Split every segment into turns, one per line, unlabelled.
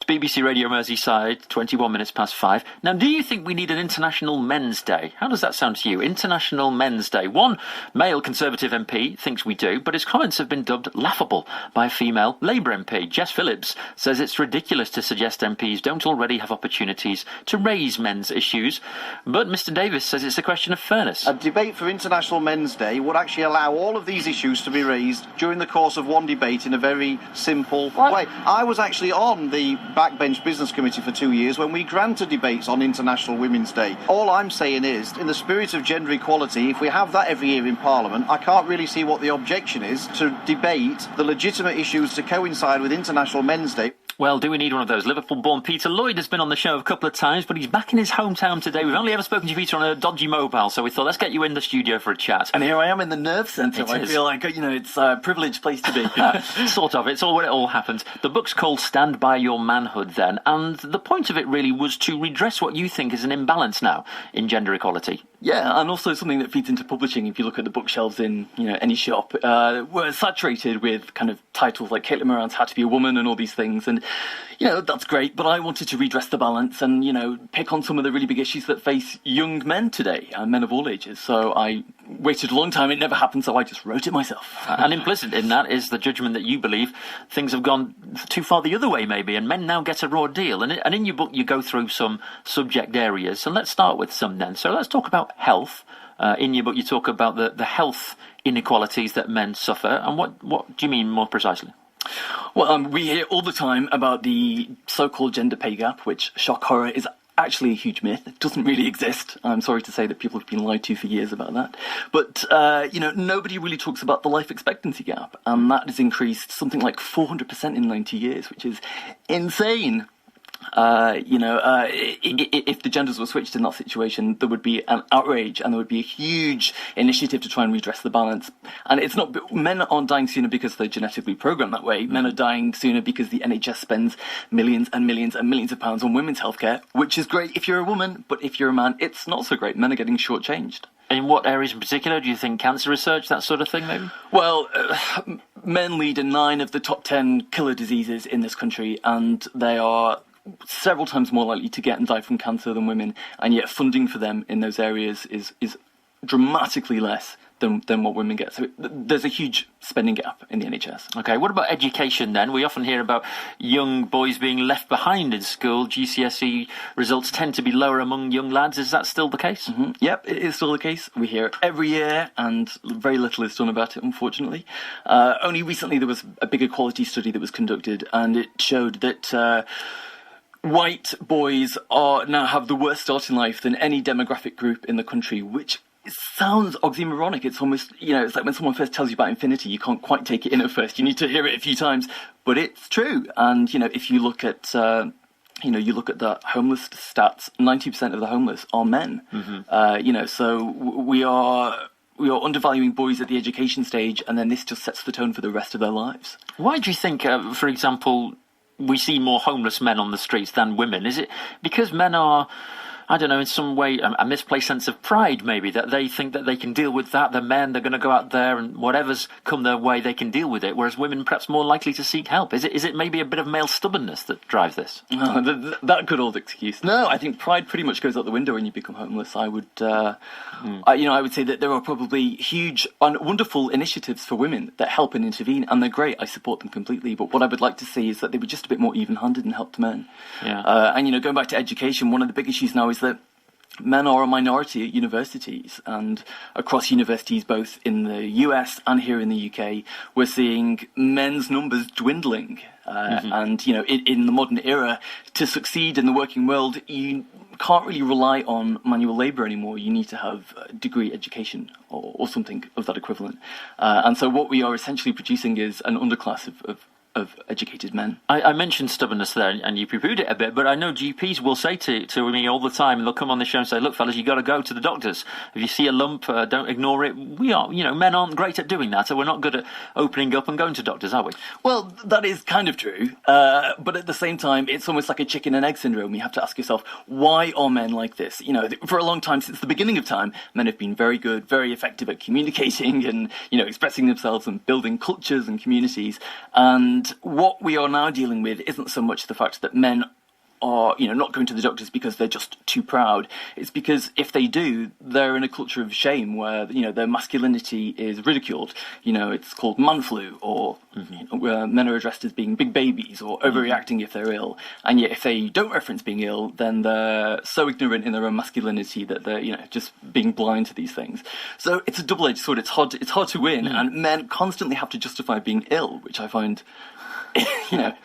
BBC Radio Merseyside, 21 minutes past 5. Now, do you think we need an International Men's Day? How does that sound to you? International Men's Day. One male Conservative MP thinks we do, but his comments have been dubbed laughable by a female Labour MP. Jess Phillips says it's ridiculous to suggest MPs don't already have opportunities to raise men's issues. But Mr Davis says it's a question of fairness.
A debate for International Men's Day would actually allow all of these issues to be raised during the course of one debate in a very simple way. I was actually on the Backbench Business Committee for 2 years when we granted debates on International Women's Day. All I'm saying is, in the spirit of gender equality, if we have that every year in Parliament, I can't really see what the objection is to debate the legitimate issues to coincide with International Men's Day.
Well, do we need one of those? Liverpool-born Peter Lloyd has been on the show a couple of times, but he's back in his hometown today. We've only ever spoken to you, Peter, on a dodgy mobile, so we thought, let's get you in the studio for a chat.
And here I am in the nerve centre. I feel like, it's a privileged place to be.
Sort of. It's all where it all happened. The book's called Stand By Your Manhood, then, and the point of it really was to redress what you think is an imbalance now in gender equality.
Yeah, and also something that feeds into publishing. If you look at the bookshelves in any shop, we're saturated with kind of titles like Caitlin Moran's Had to Be a Woman and all these things, and that's great, but I wanted to redress the balance and, pick on some of the really big issues that face young men today, men of all ages. So I waited a long time, it never happened, so I just wrote it myself.
And implicit in that is the judgment that you believe things have gone too far the other way, maybe, and men now get a raw deal. And in your book, you go through some subject areas, and let's start with some then. So let's talk about health. In your book, you talk about the health inequalities that men suffer, and what do you mean more precisely?
Well, we hear all the time about the so-called gender pay gap, which, shock horror, is actually a huge myth. It doesn't really exist. I'm sorry to say that people have been lied to for years about that. But, nobody really talks about the life expectancy gap, and that has increased something like 400% in 90 years, which is insane. If the genders were switched in that situation, there would be an outrage and there would be a huge initiative to try and redress the balance. And it's not, men aren't dying sooner because they're genetically programmed that way. Men are dying sooner because the NHS spends millions and millions and millions of pounds on women's healthcare, which is great if you're a woman, but if you're a man, it's not so great. Men are getting shortchanged.
In what areas in particular? Do you think cancer research, that sort of thing, maybe?
Well, men lead in 9 of the top 10 killer diseases in this country, and they are several times more likely to get and die from cancer than women, and yet funding for them in those areas is dramatically less than what women get. So there's a huge spending gap in the NHS.
Okay, what about education then? We often hear about young boys being left behind in school. GCSE results tend to be lower among young lads. Is that still the case?
Mm-hmm. Yep, it is still the case. We hear it every year, and very little is done about it, unfortunately. Only recently there was a big equality study that was conducted, and it showed that white boys now have the worst start in life than any demographic group in the country, which sounds oxymoronic. It's almost, it's like when someone first tells you about infinity, you can't quite take it in at first. You need to hear it a few times, but it's true. And, if you look at, the homeless stats, 90% of the homeless are men. Mm-hmm. So we are undervaluing boys at the education stage, and then this just sets the tone for the rest of their lives.
Why do you think, for example, we see more homeless men on the streets than women? Is it because men are, I don't know, in some way, a misplaced sense of pride, maybe, that they think that they can deal with that? The men, they're going to go out there and whatever's come their way, they can deal with it, whereas women perhaps more likely to seek help. Is it maybe a bit of male stubbornness that drives this?
Oh, that good old excuse. No, I think pride pretty much goes out the window when you become homeless. I would, I would say that there are probably huge and wonderful initiatives for women that help and intervene, and they're great. I support them completely. But what I would like to see is that they were just a bit more even-handed and helped men.
Yeah.
And going back to education, one of the big issues now is that men are a minority at universities, and across universities, both in the US and here in the UK, we're seeing men's numbers dwindling. And, in the modern era, to succeed in the working world, you can't really rely on manual labour anymore. You need to have a degree education or something of that equivalent. And so what we are essentially producing is an underclass of educated men.
I mentioned stubbornness there, and you poo-pooed it a bit, but I know GPs will say to me all the time, and they'll come on the show and say, look, fellas, you've got to go to the doctors. If you see a lump, don't ignore it. We are, men aren't great at doing that, so we're not good at opening up and going to doctors, are we?
Well, that is kind of true, but at the same time, it's almost like a chicken and egg syndrome. You have to ask yourself, why are men like this? For a long time, since the beginning of time, men have been very good, very effective at communicating and, expressing themselves and building cultures and communities, and And what we are now dealing with isn't so much the fact that men are, not going to the doctors because they're just too proud. It's because if they do, they're in a culture of shame where, their masculinity is ridiculed. It's called man flu, or where men are addressed as being big babies or overreacting if they're ill. And yet if they don't reference being ill, then they're so ignorant in their own masculinity that they're, just being blind to these things. So it's a double-edged sword. It's hard to win, and men constantly have to justify being ill, which I find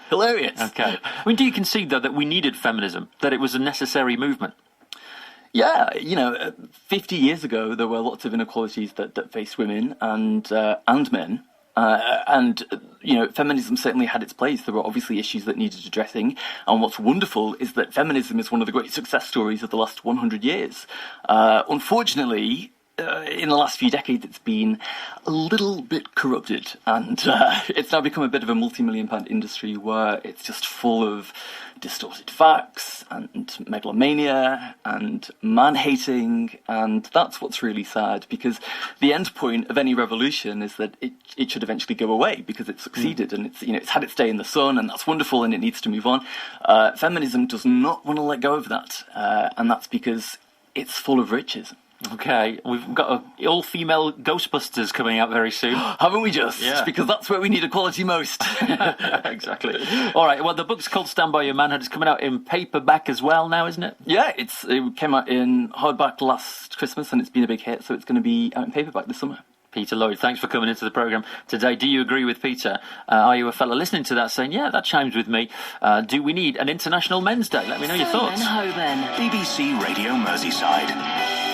hilarious.
Okay. Do you concede, though, that we needed feminism, that it was a necessary movement?
Yeah, 50 years ago, there were lots of inequalities that faced women and men. Feminism certainly had its place. There were obviously issues that needed addressing. And what's wonderful is that feminism is one of the great success stories of the last 100 years. Unfortunately, in the last few decades, it's been a little bit corrupted, and it's now become a bit of a multi-million-pound industry where it's just full of distorted facts and megalomania and man-hating, and that's what's really sad, because the end point of any revolution is that it should eventually go away because it's succeeded and it's had its day in the sun, and that's wonderful and it needs to move on. Feminism does not want to let go of that, and that's because it's full of riches.
Okay, we've got all-female Ghostbusters coming out very soon.
Haven't we just?
Yeah.
Because that's where we need equality most.
Exactly. All right, well, the book's called Stand By Your Manhood. It's coming out in paperback as well now, isn't it?
Yeah, it came out in hardback last Christmas, and it's been a big hit, so it's going to be out in paperback this summer.
Peter Lloyd, thanks for coming into the programme today. Do you agree with Peter? Are you a fella listening to that saying, yeah, that chimes with me? Do we need an International Men's Day? Let me know your thoughts.
Hoban.
BBC Radio Merseyside.